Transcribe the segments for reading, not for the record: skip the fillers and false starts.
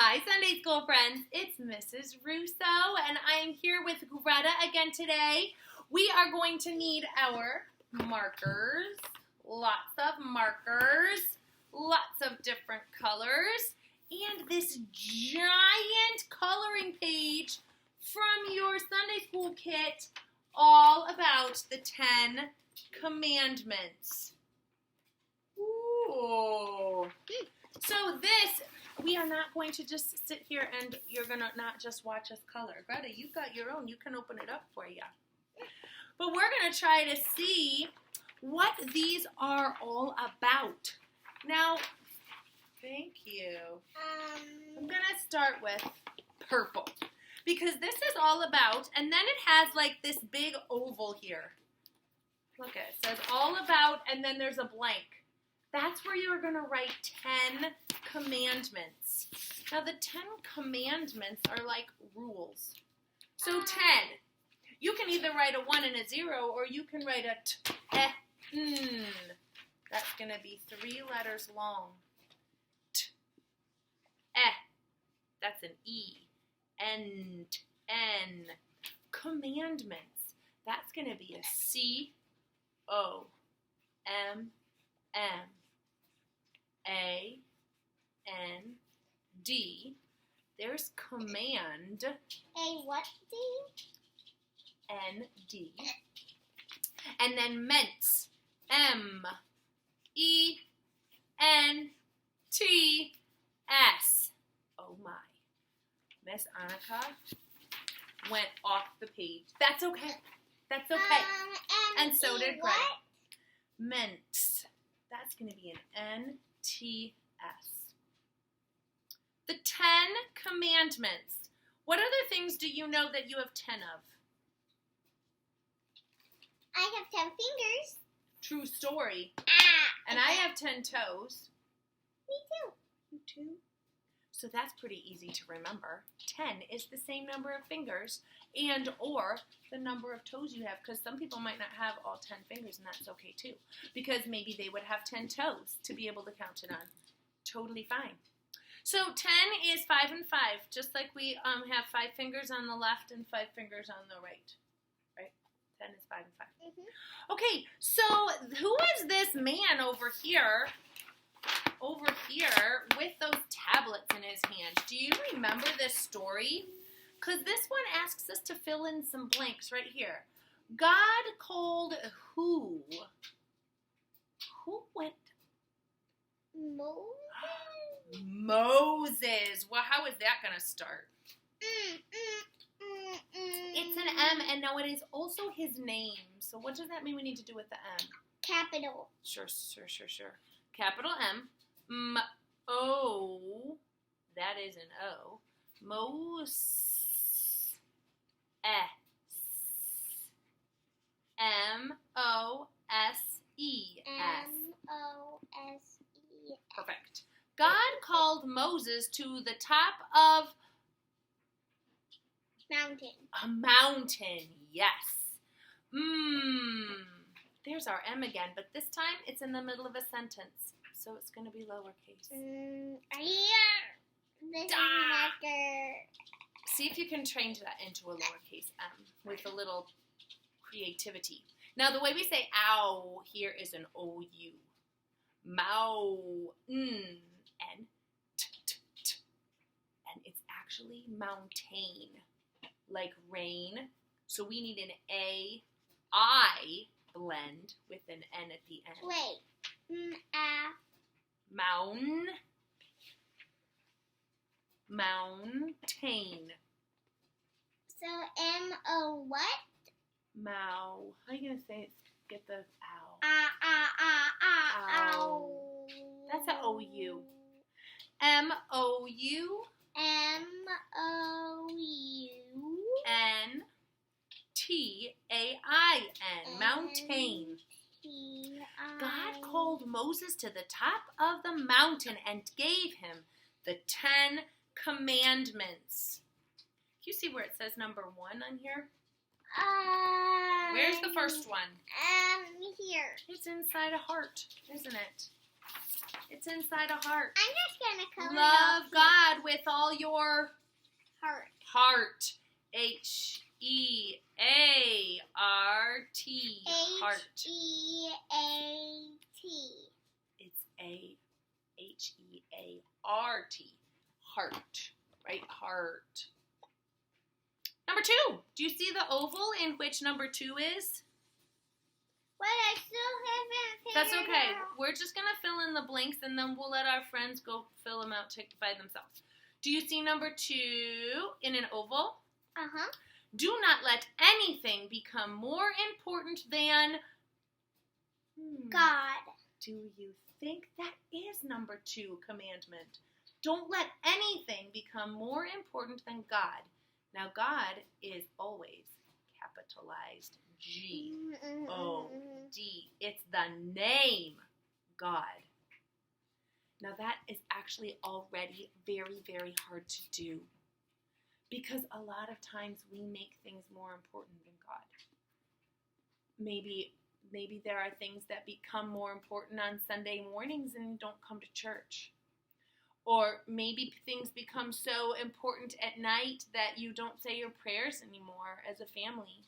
Hi, Sunday school friends. It's Mrs. Russo, and I'm here with Greta again today. We are going to need our markers, lots of markers, lots of different colors, and this giant coloring page from your Sunday school kit all about the 10 Commandments. Ooh. So we are not going to just sit here and you're going to not just watch us color. Greta, you've got your own. You can open it up for you. But we're going to try to see what these are all about. Now, thank you. I'm going to start with purple. Because this is all about, and then it has like this big oval here. Look, it says all about, and then there's a blank. That's where you're going to write 10 commandments. Now, the 10 commandments are like rules. So 10. You can either write a 1 and a 0, or you can write a t-e-n. That's going to be 3 letters long. T-e. That's an E. N. Commandments. That's going to be a C-O-M-M-A-N-D. There's command. A what D? N-D. And then ments. M-E-N-T-S. Oh my. Miss Annika went off the page. That's okay. That's okay. And so did Greg. Ments. That's going to be an N-T-S. The 10 Commandments. What other things do you know that you have 10 of? I have 10 fingers. True story. And I have 10 toes. Me too. You too? So that's pretty easy to remember. 10 is the same number of fingers and or the number of toes you have, because some people might not have all 10 fingers, and that's okay too, because maybe they would have 10 toes to be able to count it on. Totally fine. So 10 is 5 and 5, just like we have 5 fingers on the left and 5 fingers on the right. Right? 10 is 5 and 5. Mm-hmm. Okay, so who is this man over here with those tablets in his hand? Do you remember this story? Because this one asks us to fill in some blanks right here. God called who? Who went? Moses. Well, how is that going to start? It's an M, and now it is also his name. So what does that mean we need to do with the M? Capital. Sure. Capital M. M-O. That is an O. Moses. M-O-S-E-S. M-O-S-E-S. Perfect. God called Moses to the top of mountain. A mountain, yes. There's our M again, but this time it's in the middle of a sentence, so it's going to be lowercase. This marker. See if you can change that into a lowercase m with a little creativity. Now, the way we say ow here is an O-U. Mow, N, T. And it's actually mountain, like rain. So we need an A-I blend with an N at the end. Wait. Mountain. So M-O what? How are you going to say it? Get the ow. Ow. That's a O-U. M-O-U. M-O-U. N-T-A-I-N. Mountain. God called Moses to the top of the mountain and gave him the 10 Commandments. You see where it says number 1 on here? Where's the first one? Here. It's inside a heart, isn't it? It's inside a heart. I'm just gonna color Love it God with all your Heart. heart. H-E-A-R-T. Heart. H-E-A-T. It's A-H-E-A-R-T. Heart. Right? Heart. Number 2. Do you see the oval in which number 2 is? Wait, I still haven't That's figured okay. out. We're just going to fill in the blanks, and then we'll let our friends go fill them out by themselves. Do you see number 2 in an oval? Uh-huh. Do not let anything become more important than God. Do you think that is number 2 commandment? Don't let anything become more important than God. Now, God is always capitalized G-O-D. It's the name God. Now, that is actually already very, very hard to do because a lot of times we make things more important than God. Maybe there are things that become more important on Sunday mornings and you don't come to church. Or maybe things become so important at night that you don't say your prayers anymore as a family.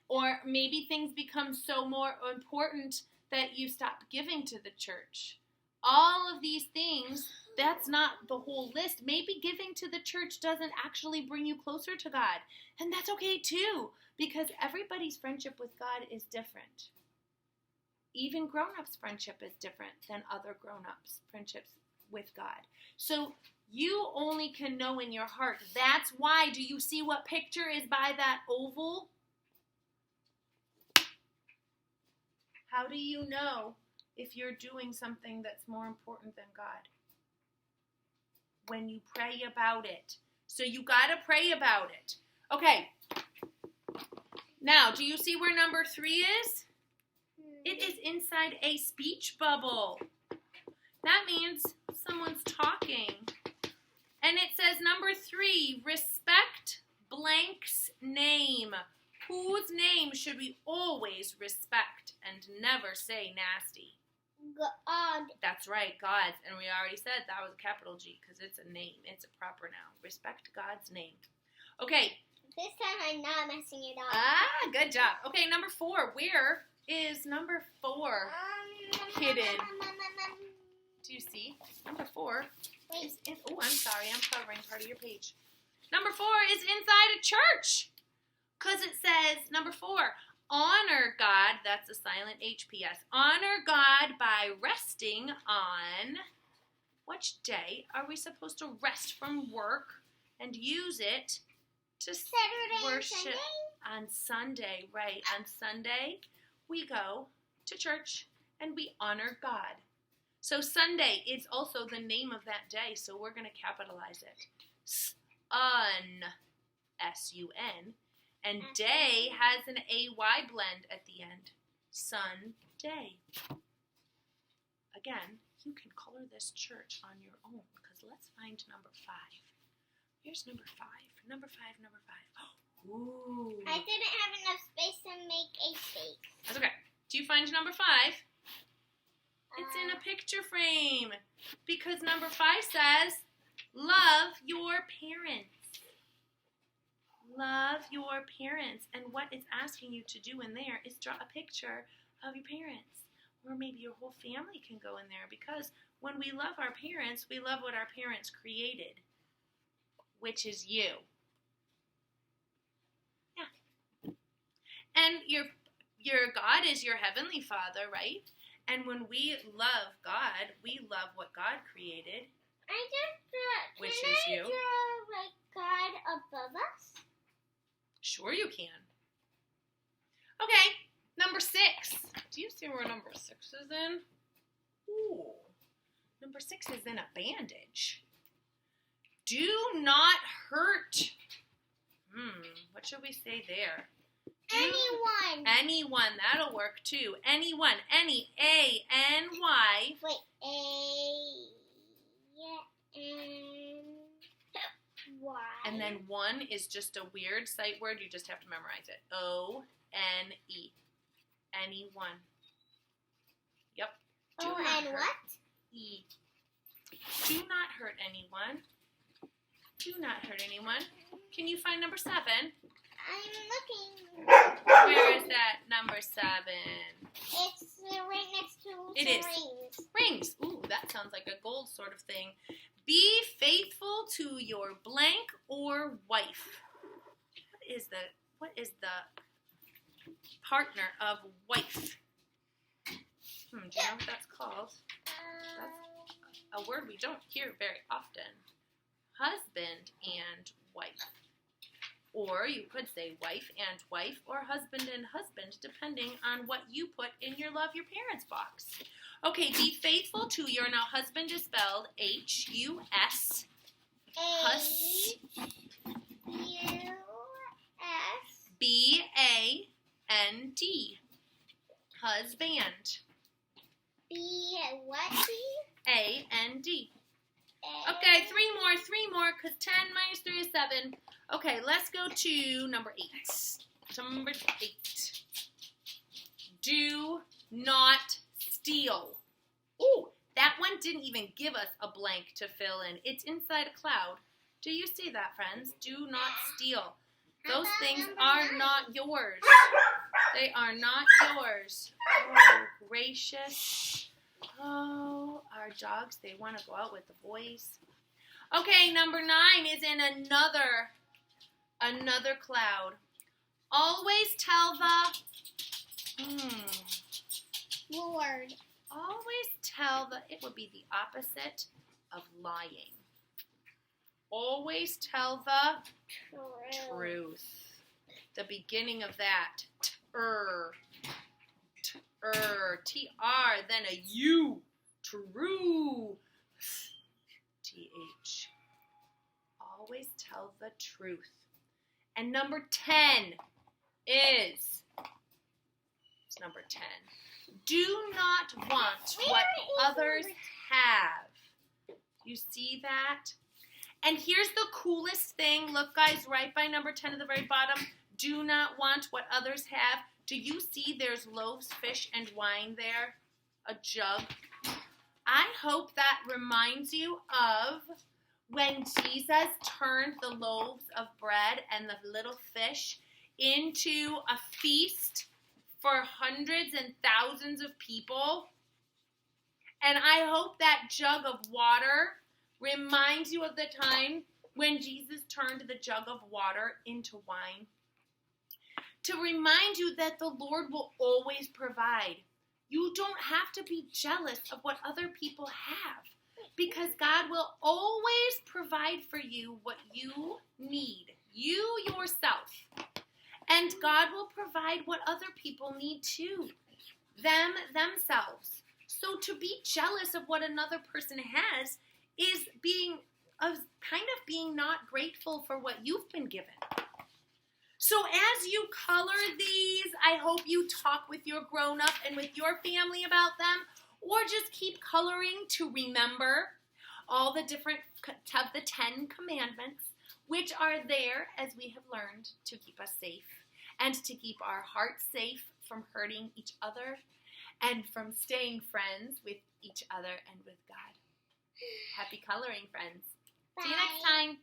Or maybe things become so more important that you stop giving to the church. All of these things, that's not the whole list. Maybe giving to the church doesn't actually bring you closer to God. And that's okay too, because everybody's friendship with God is different. Even grown-ups' friendship is different than other grown-ups' friendships with God. So you only can know in your heart. That's why, do you see what picture is by that oval? How do you know if you're doing something that's more important than God? When you pray about it. So you got to pray about it. Okay. Now, do you see where number 3 is? It is inside a speech bubble. That means someone's talking. And it says number 3, respect blank's name. Whose name should we always respect and never say nasty? God. That's right, God's. And we already said that was a capital G because it's a name. It's a proper noun. Respect God's name. Okay. This time I'm not messing it up. Ah, good job. Okay, number 4. Where is number 4 hidden? Do you see? Number 4 is in, oh, I'm sorry. I'm covering part of your page. Number 4 is inside a church. Because it says, number 4, honor God, that's a silent HPS. Honor God by resting on, which day are we supposed to rest from work and use it to Saturday worship? On Sunday, right. On Sunday, we go to church and we honor God. So Sunday is also the name of that day, so we're going to capitalize it. S-U-N. And day has an A-Y blend at the end. Sunday. Again, you can color this church on your own, because let's find number 5. Here's number 5. Number 5. Ooh. I didn't have enough space to make a cake. That's okay. Do you find number 5? It's in a picture frame. Because number 5 says, love your parents. Love your parents. And what it's asking you to do in there is draw a picture of your parents. Or maybe your whole family can go in there. Because when we love our parents, we love what our parents created. Which is you. Yeah. And your God is your heavenly Father, right? And when we love God, we love what God created. I just which is you. Draw like God above us? Sure you can. Okay, number 6. Do you see where number 6 is in? Ooh. Number 6 is in a bandage. Do not hurt. What should we say there? Anyone. That'll work too. Anyone. A-N-Y. Wait, A-N-Y. And then 1 is just a weird sight word. You just have to memorize it. O-N-E. Anyone. Yep. O-N what? E. Do not hurt anyone. Do not hurt anyone. Can you find number 7? I'm looking. Where is that number 7? It's right next to It some is. rings. Rings. Ooh, that sounds like a gold sort of thing. Be faithful to your blank or wife. What is the partner of wife? Do you know what that's called? That's a word we don't hear very often. Husband and wife. Or you could say wife and wife, or husband and husband, depending on what you put in your love your parents box. Okay, be faithful to your, now husband is spelled H-U-S. A-U-S. B-A-N-D. Husband. B what B? A-N-D. Okay, three more, because 10 minus 3 is 7. Okay, let's go to number 8. Number 8. Do not steal. Ooh, that one didn't even give us a blank to fill in. It's inside a cloud. Do you see that, friends? Do not steal. Those things are not yours. They are not yours. Oh, gracious. Oh, our dogs, they want to go out with the boys. Okay, number 9 is in another cloud. Always tell the Lord. Always tell it would be the opposite of lying. Always tell the truth. The beginning of that. T-R, then a U. True. T-H. Always tell the truth. And number 10 is, it's number 10. Do not want what others have. You see that? And here's the coolest thing. Look, guys, right by number 10 at the very bottom. Do not want what others have. Do you see there's loaves, fish, and wine there? A jug. I hope that reminds you of when Jesus turned the loaves of bread and the little fish into a feast for hundreds and thousands of people. And I hope that jug of water reminds you of the time when Jesus turned the jug of water into wine. To remind you that the Lord will always provide. You don't have to be jealous of what other people have, because God will always provide for you what you need, you yourself. And God will provide what other people need too, themselves. So to be jealous of what another person has is being not grateful for what you've been given. So as you color these, I hope you talk with your grown-up and with your family about them, or just keep coloring to remember all the different of the 10 commandments, which are there, as we have learned, to keep us safe and to keep our hearts safe from hurting each other and from staying friends with each other and with God. Happy coloring, friends. Bye. See you next time.